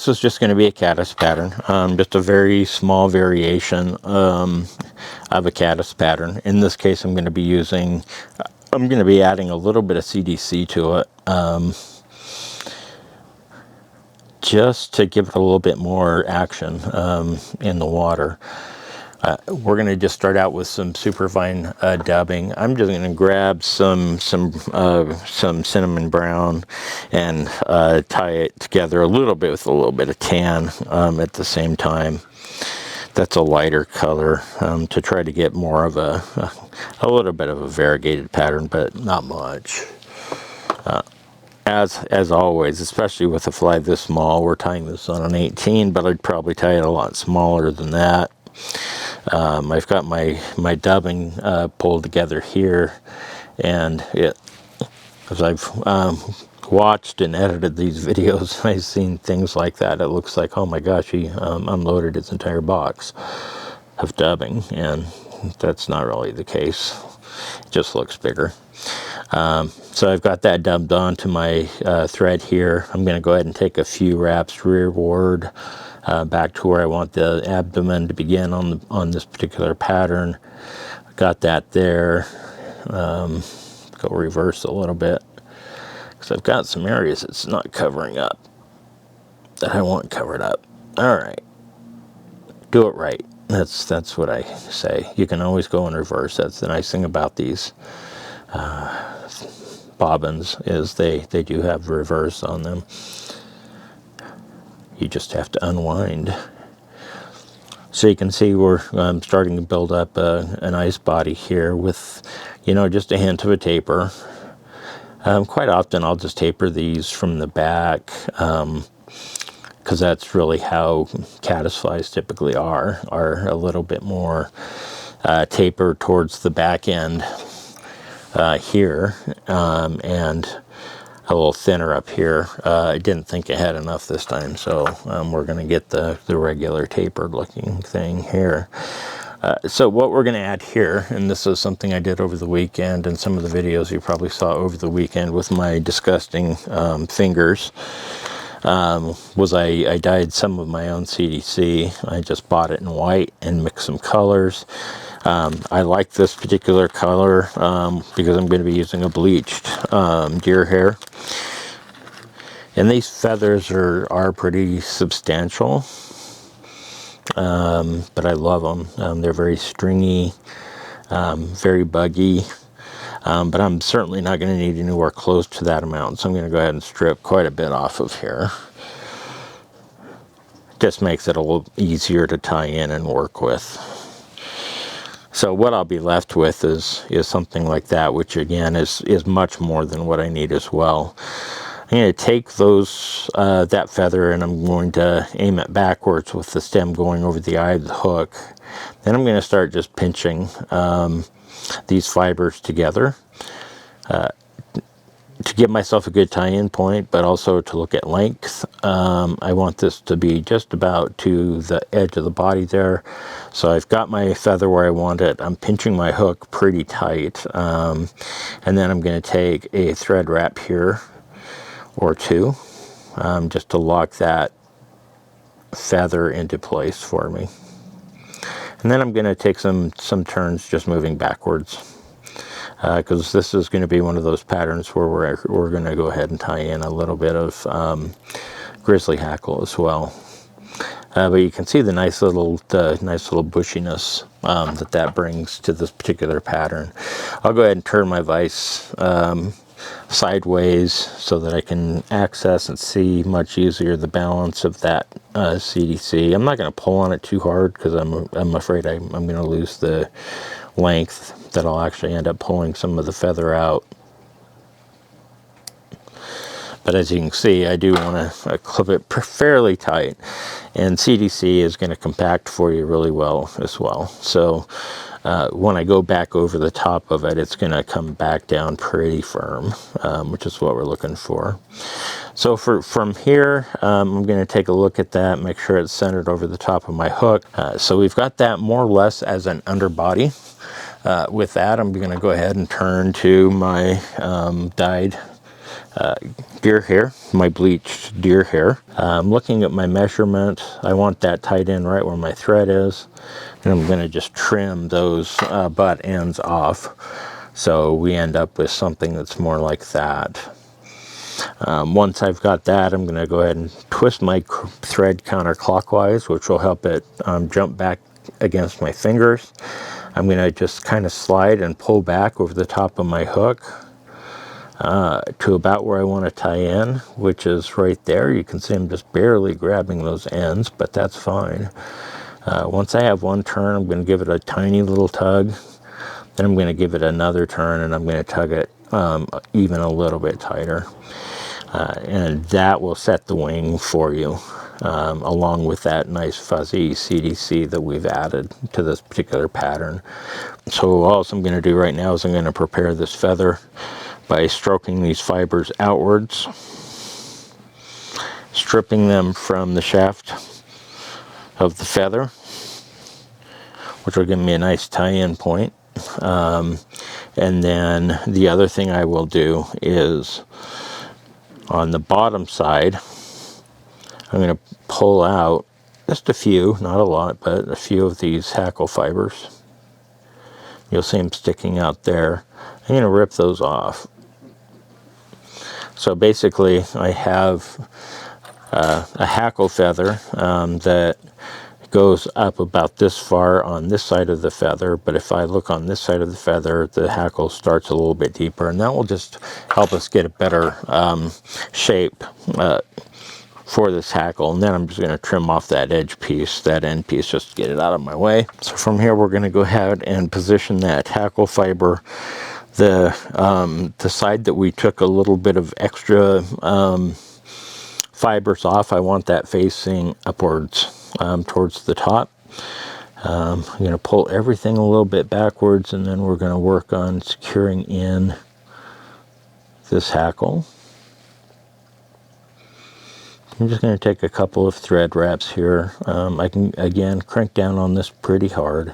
this is just going to be a caddis pattern, just a very small variation of a caddis pattern. In this case, I'm going to be adding a little bit of CDC to it, just to give it a little bit more action in the water. We're going to just start out with some superfine dubbing. I'm just going to grab some cinnamon brown and tie it together a little bit with a little bit of tan at the same time. That's a lighter color to try to get more of a little bit of a variegated pattern, but not much. As always, especially with a fly this small, we're tying this on an 18, but I'd probably tie it a lot smaller than that. I've got my dubbing pulled together here, and as I've watched and edited these videos, I've seen things like that. It looks like, oh my gosh, he unloaded his entire box of dubbing, and that's not really the case. It just looks bigger. So I've got that dubbed onto my thread here. I'm going to go ahead and take a few wraps rearward back to where I want the abdomen to begin on this particular pattern. Got that there. Go reverse a little bit, because I've got some areas it's not covering up that I want covered up. All right, do it right. That's what I say. You can always go in reverse. That's the nice thing about these bobbins, is they do have reverse on them. You just have to unwind. So you can see we're starting to build up a nice body here with, just a hint of a taper. Quite often I'll just taper these from the back, because that's really how caddisflies typically are a little bit more tapered towards the back end here, and a little thinner up here. I didn't think I had enough this time, so we're going to get the regular tapered looking thing here. So what we're going to add here, and this is something I did over the weekend, and some of the videos you probably saw over the weekend with my disgusting fingers, was I dyed some of my own CDC. I just bought it in white and mixed some colors. I like this particular color because I'm going to be using a bleached deer hair. And these feathers are pretty substantial, but I love them. They're very stringy, very buggy, but I'm certainly not going to need anywhere close to that amount, so I'm going to go ahead and strip quite a bit off of here. Just makes it a little easier to tie in and work with. So what I'll be left with is something like that, which again is much more than what I need as well. I'm going to take that feather, and I'm going to aim it backwards with the stem going over the eye of the hook. Then I'm going to start just pinching these fibers together to give myself a good tie-in point, but also to look at length. I want this to be just about to the edge of the body there. So I've got my feather where I want it. I'm pinching my hook pretty tight. And then I'm going to take a thread wrap here or two, just to lock that feather into place for me. And then I'm going to take some turns just moving backwards, because this is going to be one of those patterns where we're going to go ahead and tie in a little bit of grizzly hackle as well. But you can see the nice little bushiness that brings to this particular pattern. I'll go ahead and turn my vise sideways so that I can access and see much easier the balance of that CDC. I'm not going to pull on it too hard, because I'm afraid I'm going to lose the length that I'll actually end up pulling some of the feather out. But as you can see, I do want to clip it fairly tight, and CDC is going to compact for you really well as well. So when I go back over the top of it, it's going to come back down pretty firm, which is what we're looking for. So from here, I'm going to take a look at that, make sure it's centered over the top of my hook. So we've got that more or less as an underbody. With that, I'm going to go ahead and turn to my dyed deer hair, my bleached deer hair. Looking at my measurement, I want that tied in right where my thread is, and I'm going to just trim those butt ends off so we end up with something that's more like that. Once I've got that, I'm going to go ahead and twist my thread counterclockwise, which will help it jump back against my fingers. I'm going to just kind of slide and pull back over the top of my hook to about where I want to tie in, which is right there. You can see I'm just barely grabbing those ends, but that's fine. Once I have one turn, I'm going to give it a tiny little tug. Then I'm going to give it another turn, and I'm going to tug it even a little bit tighter. And that will set the wing for you, along with that nice fuzzy CDC that we've added to this particular pattern. So all I'm going to do right now is I'm going to prepare this feather by stroking these fibers outwards, stripping them from the shaft of the feather, which will give me a nice tie-in point. And then the other thing I will do is on the bottom side, I'm going to pull out just a few, not a lot, but a few of these hackle fibers. You'll see them sticking out there. I'm going to rip those off. So basically, I have a hackle feather that goes up about this far on this side of the feather, but if I look on this side of the feather, the hackle starts a little bit deeper, and that will just help us get a better shape for this hackle. And then I'm just going to trim off that edge piece, that end piece, just to get it out of my way. So from here, we're going to go ahead and position that hackle fiber, the side that we took a little bit of extra fibers off. I want that facing upwards towards the top. I'm going to pull everything a little bit backwards, and then we're going to work on securing in this hackle. I'm just going to take a couple of thread wraps here. I can, again, crank down on this pretty hard.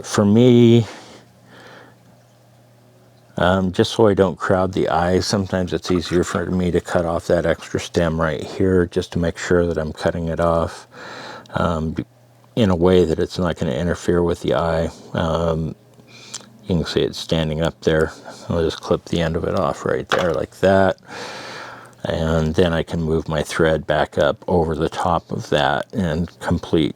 For me, just so I don't crowd the eye, sometimes it's easier for me to cut off that extra stem right here, just to make sure that I'm cutting it off in a way that it's not going to interfere with the eye. You can see it standing up there. I'll just clip the end of it off right there like that. And then I can move my thread back up over the top of that and complete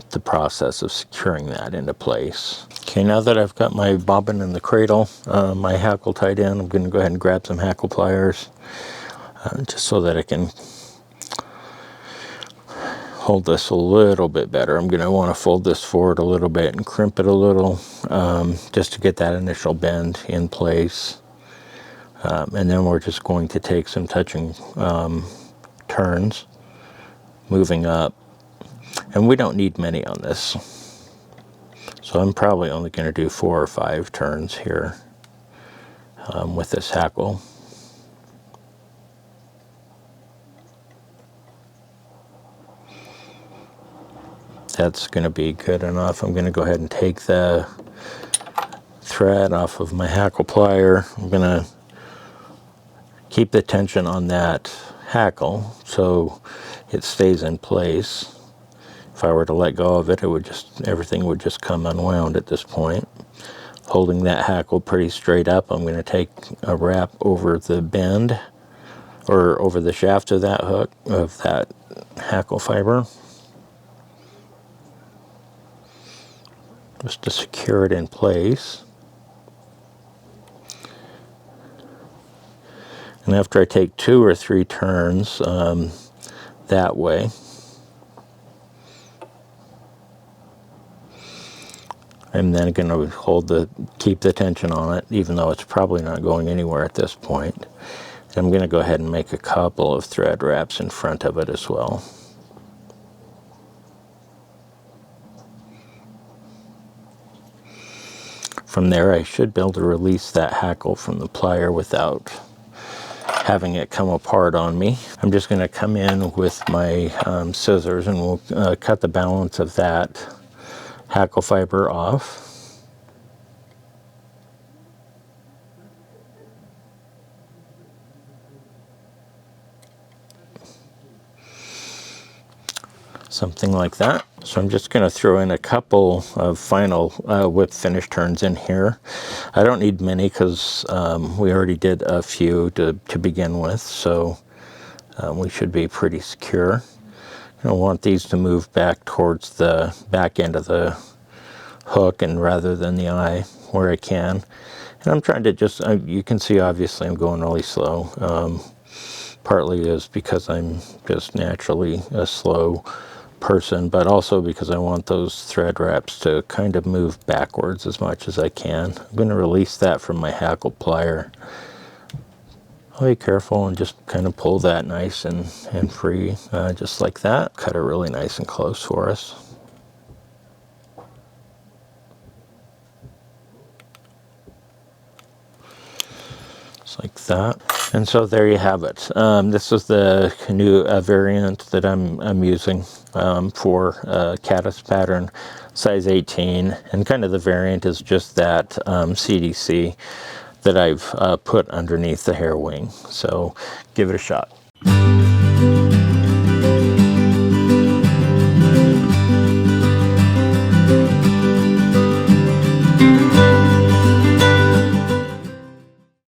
the process of securing that into place. Okay, now that I've got my bobbin in the cradle, my hackle tied in, I'm going to go ahead and grab some hackle pliers just so that I can hold this a little bit better. I'm going to want to fold this forward a little bit and crimp it a little just to get that initial bend in place. And then we're just going to take some touching turns, moving up. And we don't need many on this. So I'm probably only going to do 4 or 5 turns here with this hackle. That's going to be good enough. I'm going to go ahead and take the thread off of my hackle plier. I'm going to keep the tension on that hackle so it stays in place. If I were to let go of it, everything would just come unwound at this point. Holding that hackle pretty straight up, I'm going to take a wrap over the bend, or over the shaft of that hook, of that hackle fiber, just to secure it in place. And after I take 2 or 3 turns that way, I'm then going to keep the tension on it, even though it's probably not going anywhere at this point. And I'm going to go ahead and make a couple of thread wraps in front of it as well. From there, I should be able to release that hackle from the plier without having it come apart on me. I'm just going to come in with my scissors, and we'll cut the balance of that hackle fiber off. something like that. So I'm just going to throw in a couple of final whip finish turns in here. I don't need many because we already did a few to begin with, so we should be pretty secure. I want these to move back towards the back end of the hook and rather than the eye where I can. And I'm trying to just, you can see obviously I'm going really slow. Partly is because I'm just naturally a slow person, but also because I want those thread wraps to kind of move backwards as much as I can. I'm going to release that from my hackle plier. I'll be careful and just kind of pull that nice and free, just like that. Cut it really nice and close for us. Like that. And so there you have it. This is the new variant that I'm using for caddis pattern, size 18, and kind of the variant is just that CDC that I've put underneath the hair wing. So give it a shot.